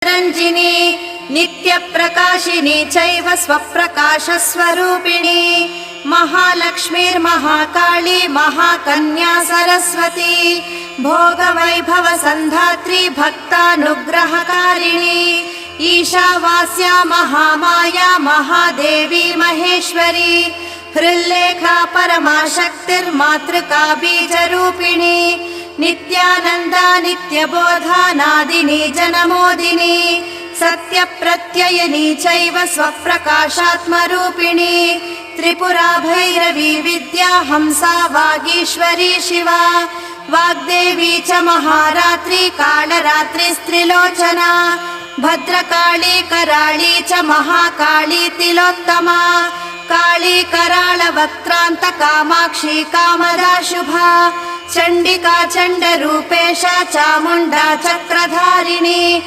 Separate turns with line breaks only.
रञ्जिनी नित्यप्रकाशिनी चैव स्वप्रकाशस्वरूपिणी महालक्ष्मीर्महाकाली महाकन्या सरस्वती भोगवैभवसन्धात्री भक्तानुग्रहकारिणी ईशावास्या महामाया महादेवी महेश्वरी हृल्लेखा परमाशक्तिर्मातृका बीजरूपिणी नित्यानन्दा नित्यबोधा नादिनी जनमोदिनी सत्यप्रत्ययिनी चैव स्वप्रकाशात्मरूपिणी त्रिपुरा भैरवी विद्या हंसा वागीश्वरी शिवा वाग्देवी च महारात्री कालरात्रिस्त्रिलोचना भद्रकाली कराळी च महाकाली तिलोत्तमा काली कराळवक्त्रान्त कामाक्षी कामदा शुभा चण्डिका चण्डरूपेशा चामुण्डा चक्रधारिणी